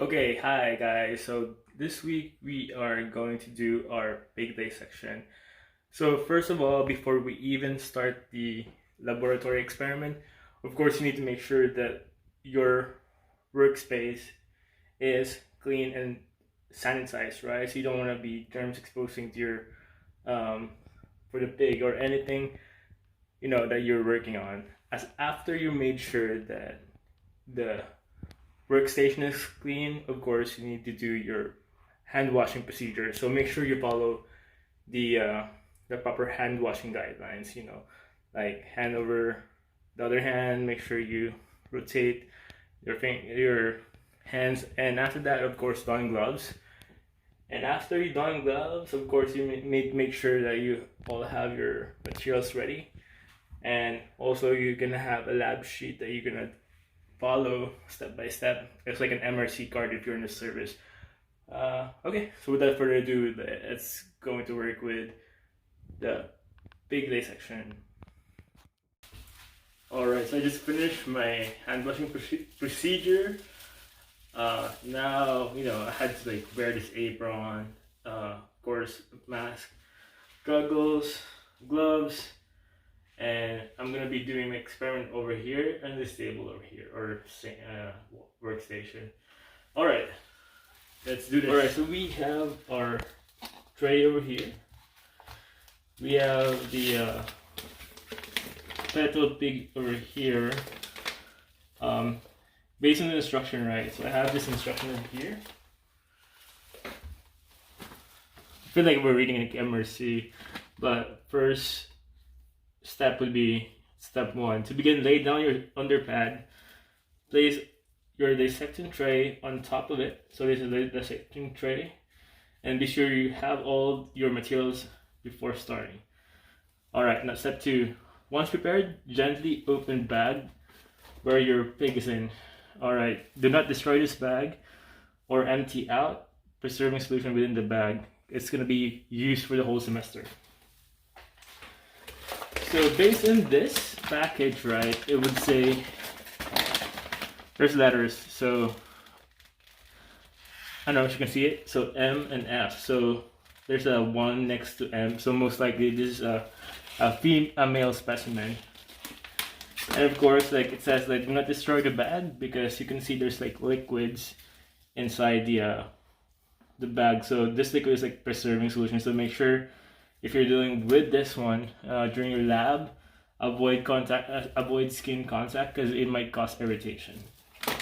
Okay, hi guys. So this week we are going to do our big dissection. So first of all, before we even start the laboratory experiment, of course you need to make sure that your workspace is clean and sanitized, right? So you don't want to be germs exposing to your for the pig or anything that you're working on. As after you made sure that the workstation is clean, of course, you need to do your hand washing procedure. So make sure you follow the proper hand washing guidelines. Like hand over the other hand. Make sure you rotate your hands, and after that, of course, don gloves. And after you don gloves, of course, you make sure that you all have your materials ready. And also, you're gonna have a lab sheet that you're gonna follow step by step. It's like an MRC card if you're in the service. Okay, so without further ado, let's go into work with the big dissection. Alright, so I just finished my hand washing procedure. Now, I had to wear this apron, of course, mask, goggles, gloves, and I'm gonna be doing my experiment over here on this table over here, or workstation. Alright, let's do this. Alright, so we have our tray over here. We have the petal pig over here. Based on the instruction, right? So I have this instruction over here. I feel like we're reading an MRC, but first step would be step 1. To begin, lay down your underpad. Place your dissecting tray on top of it. So this is the dissecting tray. And be sure you have all your materials before starting. Alright, now step 2. Once prepared, gently open bag where your pig is in. Alright, do not destroy this bag or empty out preserving solution within the bag. It's going to be used for the whole semester. So based on this package, right, it would say there's letters. So I don't know if you can see it. So M and F. So there's a 1 next to M. So most likely this is a male specimen. And of course, it says do not destroy the bag, because you can see there's liquids inside the bag. So this liquid is preserving solution. So make sure, if you're dealing with this one during your lab, avoid skin contact, because it might cause irritation.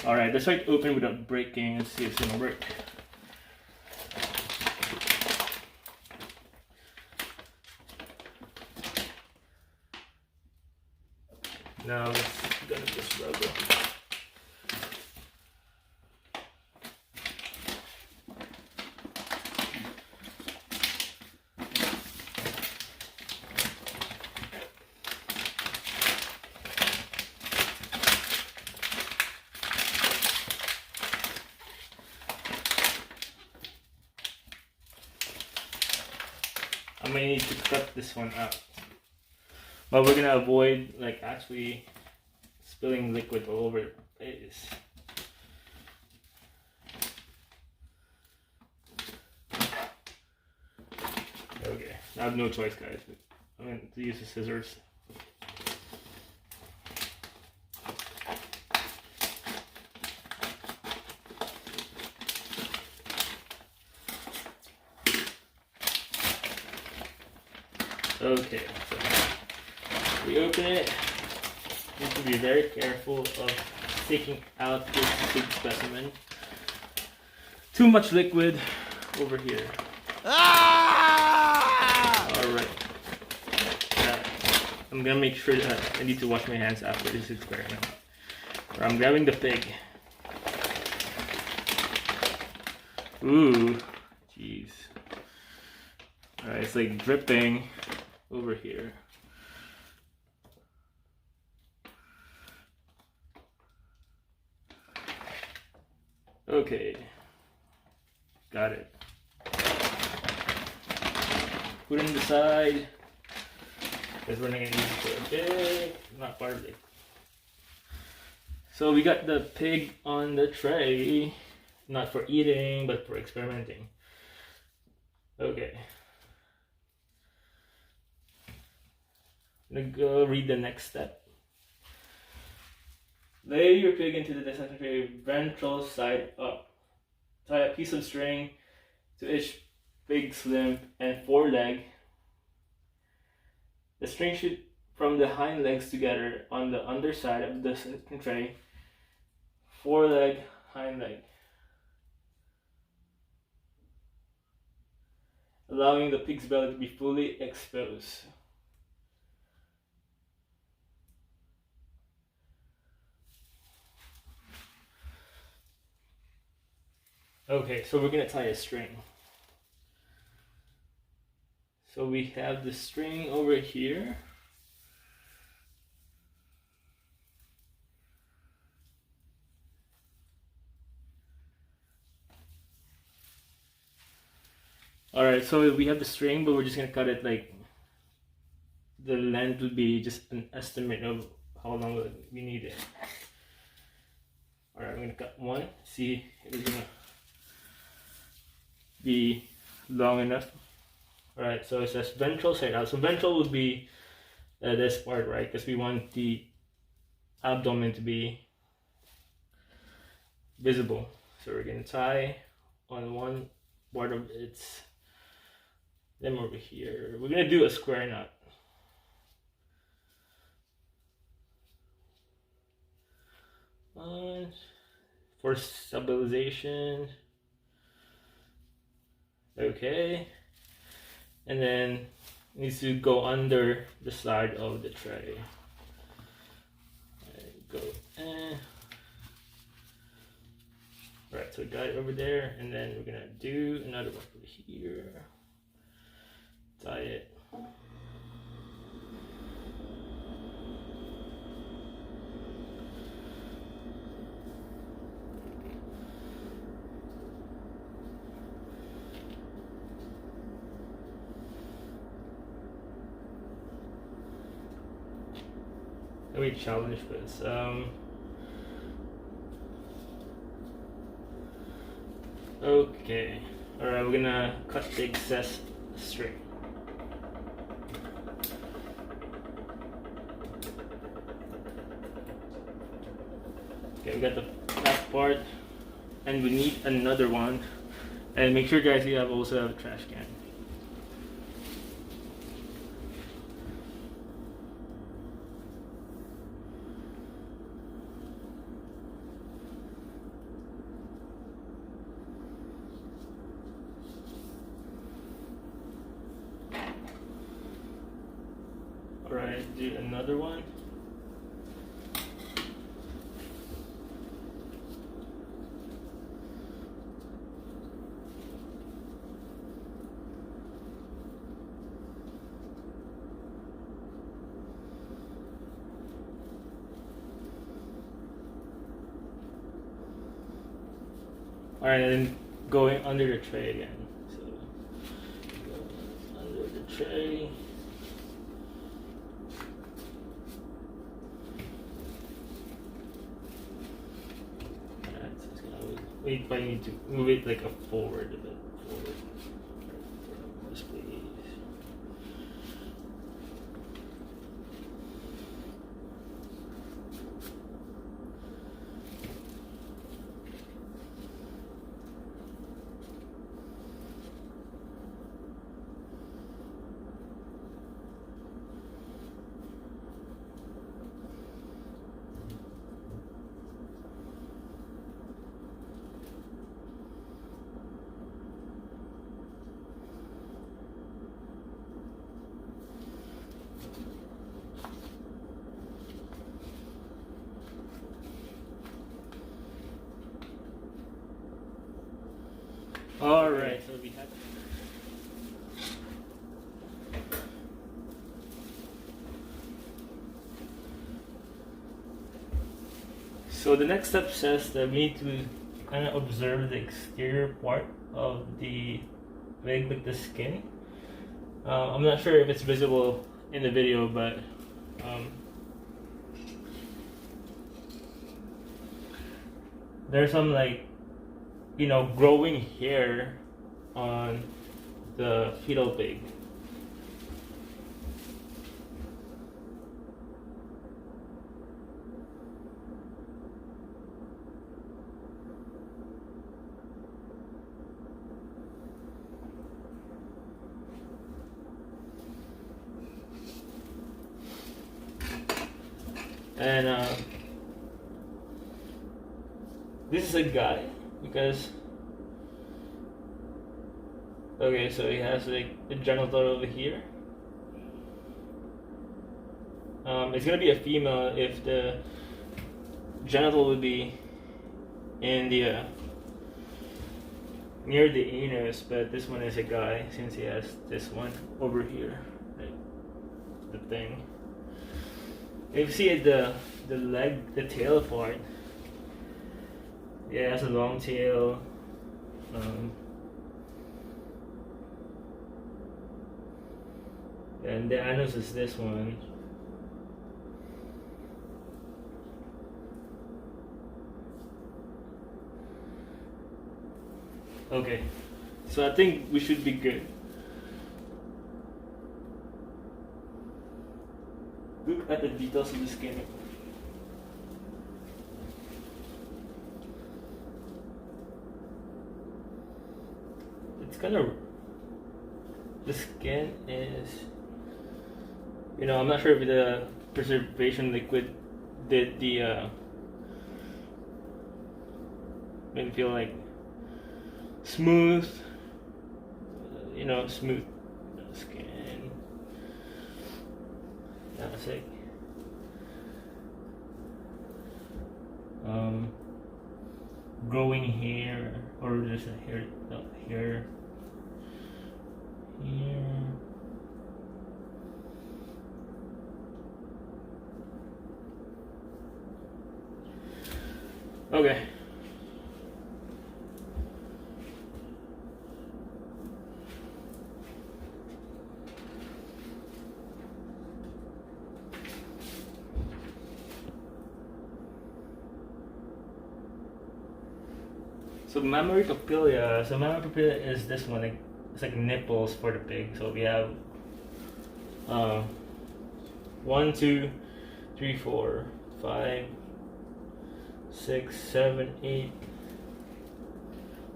Alright, let's try to open without breaking and see if it's gonna work. Now let's get this rubber. I may need to cut this one out, but we're gonna avoid actually spilling liquid all over the place. Okay, I have no choice, guys. I'm going to use the scissors. Okay, so we open it. You need to be very careful of taking out this big specimen. Too much liquid over here. Alright. I'm gonna make sure that I need to wash my hands after this experiment. I'm grabbing the pig. Ooh, jeez. Alright, it's dripping over here. Okay, got it. Put it in the side, because we're not going to use it for a bit, not part of it. So we got the pig on the tray, not for eating, but for experimenting. Okay. I'm gonna go read the next step. Lay your pig into the dissection tray, ventral side up. Tie a piece of string to each pig's limb and foreleg. The string should from the hind legs together on the underside of the dissection tray. Foreleg, hind leg. Allowing the pig's belly to be fully exposed. Okay, so we're gonna tie a string. So we have the string over here. Alright, so we have the string, but we're just gonna cut it like the length would be just an estimate of how long we need it. Alright, I'm gonna cut one, see if it's gonna be long enough. Alright, so it says ventral side out. So ventral would be this part, right? Because we want the abdomen to be visible. So we're gonna tie on one part of its limb over here. We're gonna do a square knot. For stabilization. Okay. And then it needs to go under the side of the tray. Go. Alright, so we got it over there, and then we're gonna do another one over here. Tie it. Let me challenge this. Okay. Alright, we're gonna cut the excess string. Okay, we got the back part, and we need another one. And make sure, guys, you also have a trash can. Alright, do another one. Alright, and then going under the tray again. So, go under the tray. We probably need to move it like forward a bit. Forward. Yes, please. Alright, so we have so the next step says that we need to kind of observe the exterior part of the leg with the skin. I'm not sure if it's visible in the video, but there's some like growing hair on the fetal pig. And this is a guy because okay, so he has like a genital over here. It's gonna be a female if the genital would be in the near the anus, but this one is a guy since he has this one over here, like the thing. If you see the leg, the tail part, yeah, it has a long tail. And the anus is this one. Okay, so I think we should be good. Look at the details of the skin. It's kind of, the skin is, I'm not sure if the preservation liquid did the made it feel like smooth, smooth skin. That's it. Growing hair, or just a hair, hair here. Okay. So mammary papilla. So mammary papilla is this one. Like, it's like nipples for the pig. So we have 1, 2, 3, 4, 5, 6, 7, 8,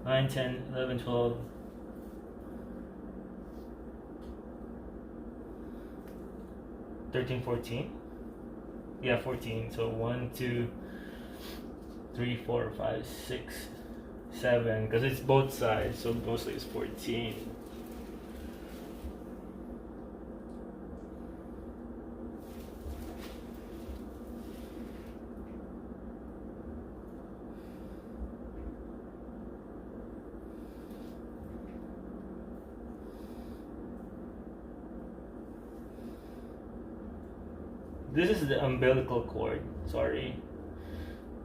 9, 10, 11, 12. 13, 14. Yeah, 14. So 1, 2, 3, 4, 5, 6, 7. Because it's both sides, so mostly it's 14. This is the umbilical cord, sorry.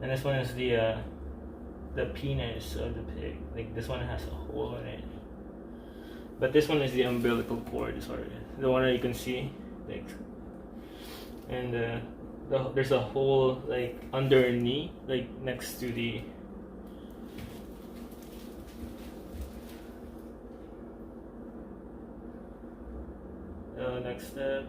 And this one is the penis of the pig. Like, this one has a hole in it. But this one is the umbilical cord, sorry. The one that you can see. Like, and there's a hole like under a knee, like next to the next step.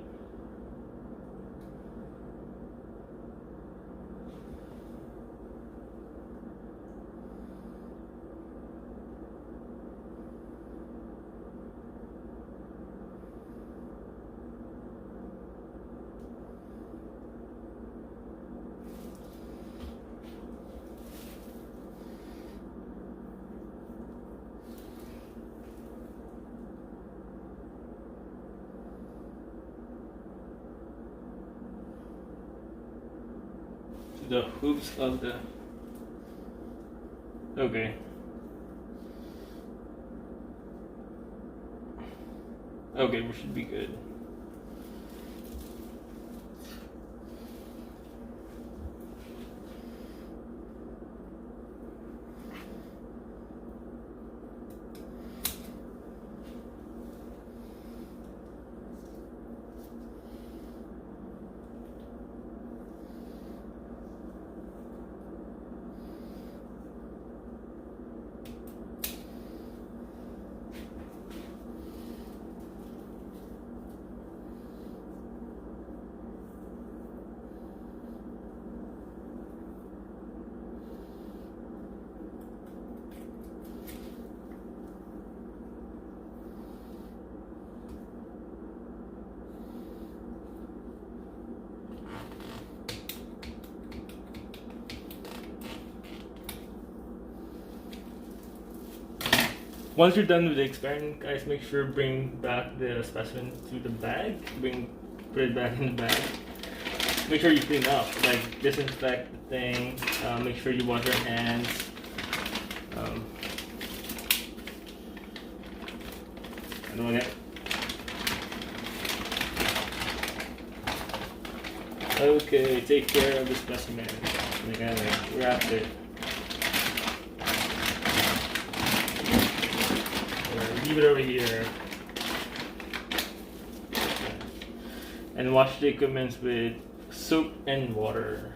The hooves of the okay. Okay, we should be good. Once you're done with the experiment, guys, make sure bring back the specimen to the bag. Put it back in the bag. Make sure you clean up, like disinfect the thing. Make sure you wash your hands. Okay, take care of the specimen. Wrap it. Leave it over here. And wash the equipment with soap and water.